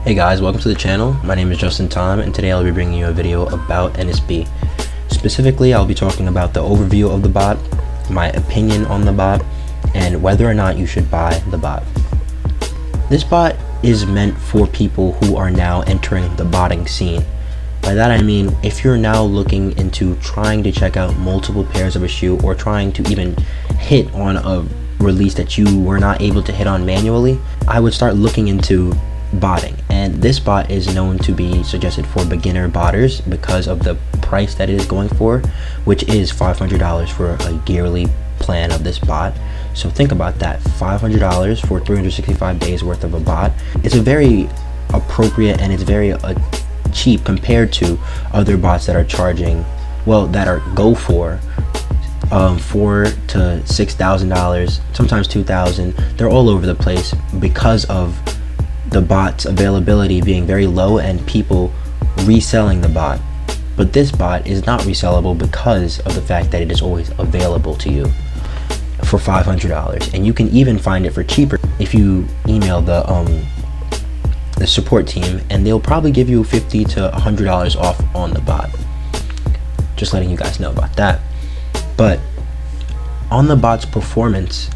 Hey guys, welcome to the channel. My name is Justin Tom, and today I'll be bringing you a video about NSB. Specifically, I'll be talking about the overview of the bot, my opinion on the bot, and whether or not you should buy the bot. This bot is meant for people who are now entering the botting scene. By that I mean, if you're now looking into trying to check out multiple pairs of a shoe, or trying to even hit on a release that you were not able to hit on manually, I would start looking into botting. And this bot is known to be suggested for beginner botters because of the price that it is going for, which is $500 for a yearly plan of this bot. So think about that, $500 for 365 days worth of a bot. It's a very appropriate, and it's very cheap compared to other bots that are charging, well, that are go for $4,000 to $6,000, sometimes $2,000. They're all over the place because of the bot's availability being very low and people reselling the bot. But this bot is not resellable because of the fact that it is always available to you for $500, and you can even find it for cheaper if you email the support team, and they'll probably give you $50 to $100 off on the bot. Just letting you guys know about that. But on the bot's performance,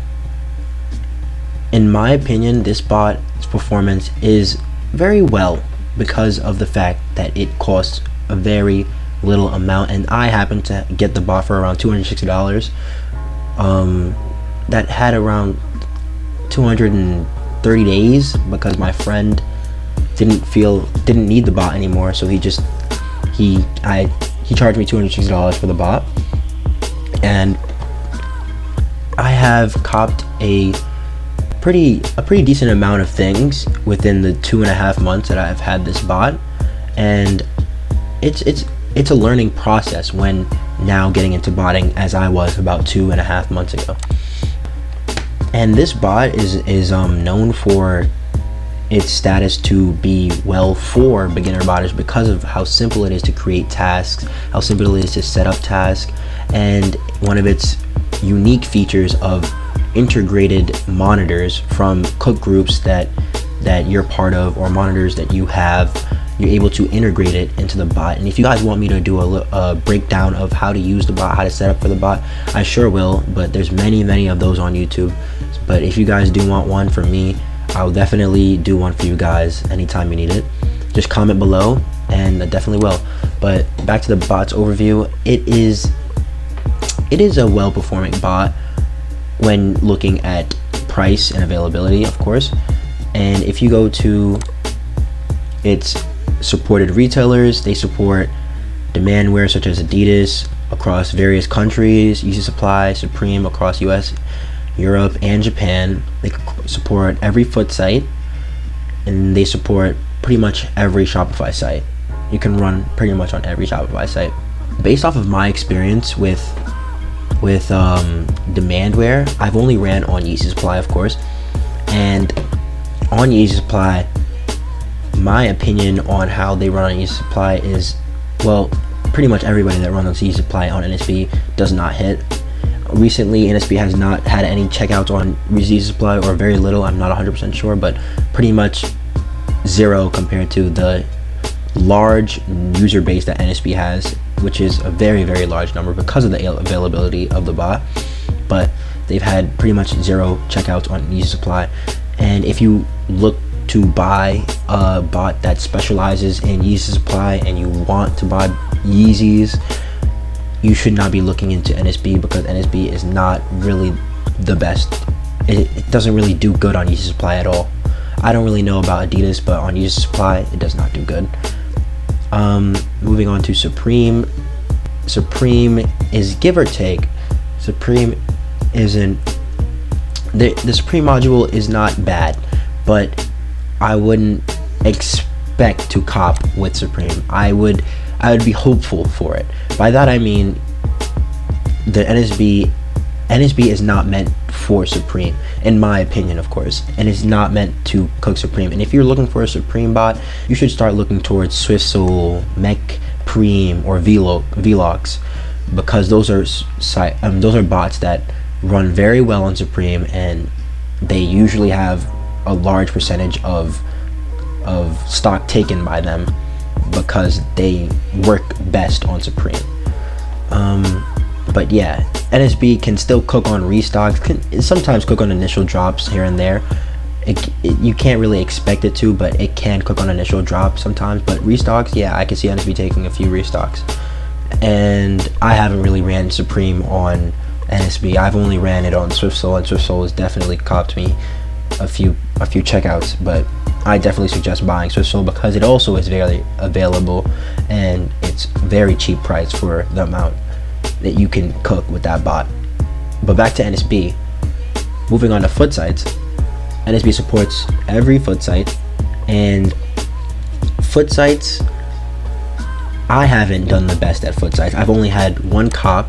in my opinion, this bot's performance is very well because of the fact that it costs a very little amount, and I happened to get the bot for around $260. That had around 230 days because my friend didn't need the bot anymore, so he charged me $260 for the bot. And I have copped a pretty decent amount of things within the 2.5 months that I've had this bot, and it's a learning process when now getting into botting, as I was about 2.5 months ago. And this bot is known for its status to be well for beginner botters because of how simple it is to create tasks, how simple it is to set up tasks, and one of its unique features of integrated monitors from cook groups that you're part of, or monitors that you have. You're able to integrate it into the bot. And if you guys want me to do a breakdown of how to use the bot, how to set up for the bot, I sure will, but there's many of those on YouTube. But if you guys do want one for me, I'll definitely do one for you guys anytime you need it. Just comment below and I definitely will. But back to the bot's overview. It is a well-performing bot when looking at price and availability, of course. And if you go to its supported retailers, they support demand wear such as Adidas across various countries, Yeezy Supply, Supreme across US, Europe, and Japan. They support every foot site, and they support pretty much every Shopify site. You can run pretty much on every Shopify site. Based off of my experience with demandware, I've only ran on Yeezy Supply, of course, and on Yeezy Supply, my opinion on how they run on Yeezy Supply is, well, pretty much everybody that runs on Yeezy Supply on NSB does not hit. Recently, NSB has not had any checkouts on Yeezy Supply, or very little, I'm not 100% sure, but pretty much zero compared to the large user base that NSB has, which is a very large number because of the availability of the bot. But they've had pretty much zero checkouts on Yeezy Supply. And if you look to buy a bot that specializes in Yeezy Supply and you want to buy Yeezys, you should not be looking into NSB, because NSB is not really the best. It doesn't really do good on Yeezy Supply at all. I don't really know about Adidas, but on Yeezy Supply it does not do good. Moving on to Supreme. Supreme is give or take. Supreme isn't the Supreme module is not bad, but I wouldn't expect to cop with Supreme. I would be hopeful for it. By that I mean the NSB is not meant for Supreme, in my opinion, of course, and it's not meant to cook Supreme. And if you're looking for a Supreme bot, you should start looking towards SwiftSole, Mech Preem, or Velox, because those are bots that run very well on Supreme, and they usually have a large percentage of of stock taken by them because they work best on Supreme. But yeah, NSB can still cook on restocks, can sometimes cook on initial drops here and there. You can't really expect it to, but it can cook on initial drops sometimes. But restocks, yeah, I can see NSB taking a few restocks. And I haven't really ran Supreme on NSB. I've only ran it on SwiftSoul, and SwiftSoul has definitely copped me a few checkouts. But I definitely suggest buying SwiftSoul because it also is very available and it's very cheap price for the amount that you can cook with that bot. But back to NSB, moving on to foot sites. NSB supports every foot site, and foot sites, I haven't done the best at foot sites. I've only had one cop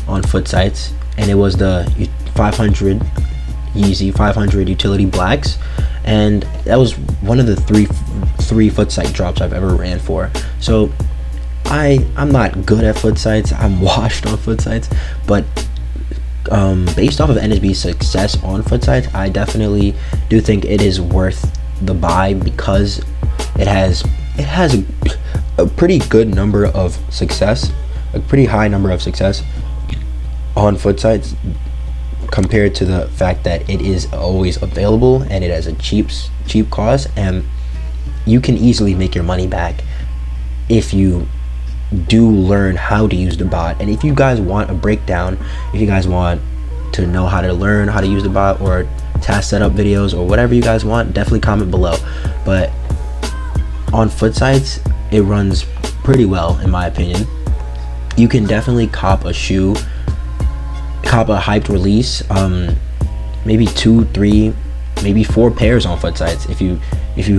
on foot sites, and it was the 500 Yeezy 500 utility blacks, and that was one of the three foot site drops I've ever ran for. So I'm not good at foot sites. I'm washed on foot sites, but based off of NSB's success on foot sites, I definitely do think it is worth the buy because it has a pretty good number of success, a pretty high number of success on foot sites compared to the fact that it is always available and it has a cheap cost, and you can easily make your money back if you do learn how to use the bot. And if you guys want a breakdown, if you guys want to know how to learn how to use the bot or task setup videos or whatever you guys want, definitely comment below. But on foot sites, it runs pretty well in my opinion. You can definitely cop a hyped release, maybe 2, 3, maybe 4 pairs on foot sites if you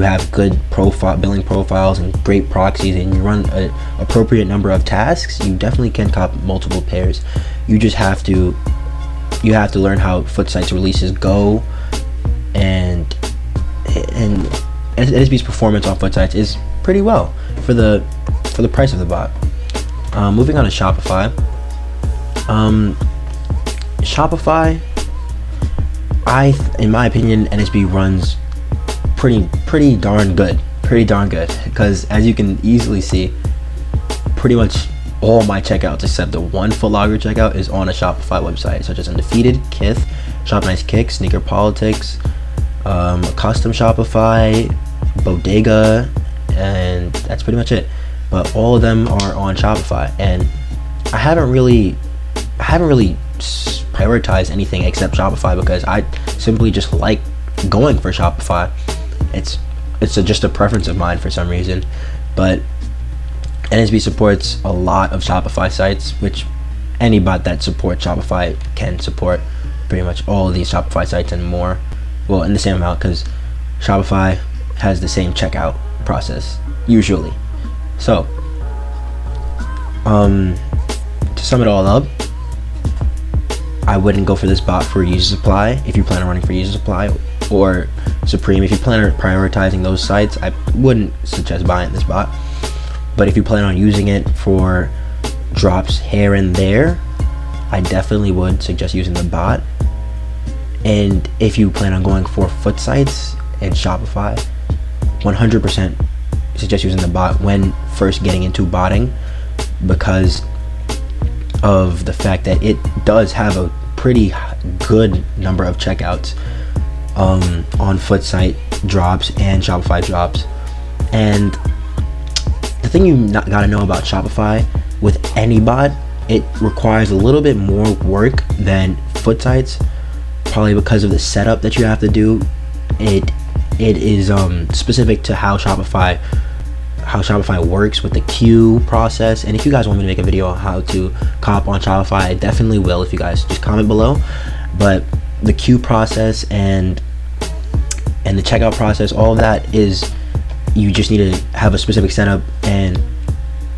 have good billing profiles and great proxies and you run an appropriate number of tasks. You definitely can cop multiple pairs. You just have to learn how foot sites releases go, and NSB's performance on foot sites is pretty well for the price of the bot. Moving on to Shopify. Shopify, in my opinion, NSB runs pretty darn good because as you can easily see, pretty much all my checkouts except the one Foot Locker checkout is on a Shopify website, such as Undefeated, Kith, Shop Nice Kicks, Sneaker Politics, Custom Shopify, Bodega, and that's pretty much it. But all of them are on Shopify, and I haven't really prioritized anything except Shopify because I simply just like going for Shopify. It's just a preference of mine for some reason. But NSB supports a lot of Shopify sites, which any bot that supports Shopify can support pretty much all of these Shopify sites and more, well, in the same amount, because Shopify has the same checkout process usually. So to sum it all up, I wouldn't go for this bot for user supply. If you plan on running for user supply or Supreme, if you plan on prioritizing those sites, I wouldn't suggest buying this bot. But if you plan on using it for drops here and there, I definitely would suggest using the bot. And if you plan on going for foot sites and Shopify, 100% suggest using the bot when first getting into botting, because of the fact that it does have a pretty good number of checkouts on foot site drops and Shopify drops. And the thing you gotta know about Shopify with any bot, it requires a little bit more work than foot sites, probably because of the setup that you have to do. It is specific to how Shopify works with the queue process. And if you guys want me to make a video on how to cop on Shopify, I definitely will if you guys just comment below. But the queue process and the checkout process, all of that is, you just need to have a specific setup. And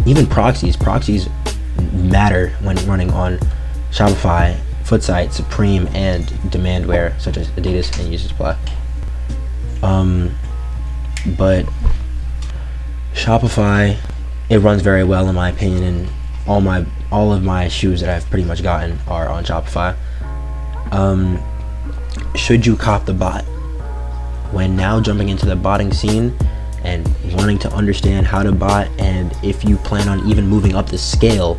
even proxies matter when running on Shopify, Footsite, Supreme, and Demandware, such as Adidas and User Supply. But Shopify, it runs very well in my opinion, and all of my shoes that I've pretty much gotten are on Shopify. Should you cop the bot? When now jumping into the botting scene and wanting to understand how to bot, and if you plan on even moving up the scale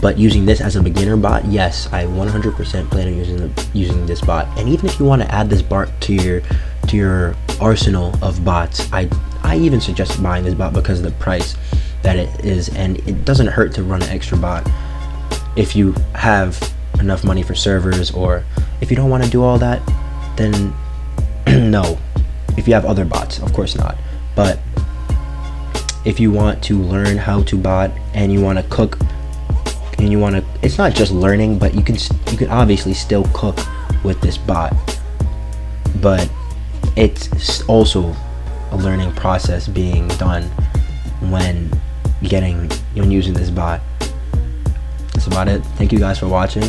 but using this as a beginner bot, yes, I 100% plan on using this bot. And even if you want to add this bot to your arsenal of bots, I even suggest buying this bot because of the price that it is, and it doesn't hurt to run an extra bot if you have enough money for servers. Or if you don't want to do all that, then no. If you have other bots, of course not. But if you want to learn how to bot and you want to cook, and you want to, it's not just learning, but you can obviously still cook with this bot, but it's also a learning process being done when using this bot. That's about it. Thank you guys for watching.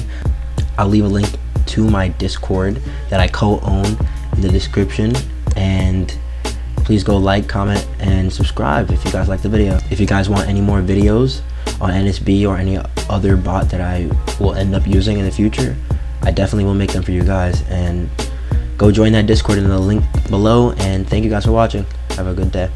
I'll leave a link to my Discord that I co-own in the description, and please go like, comment, and subscribe if you guys like the video. If you guys want any more videos on NSB or any other bot that I will end up using in the future, I definitely will make them for you guys. And go join that Discord in the link below, and thank you guys for watching. Have a good day.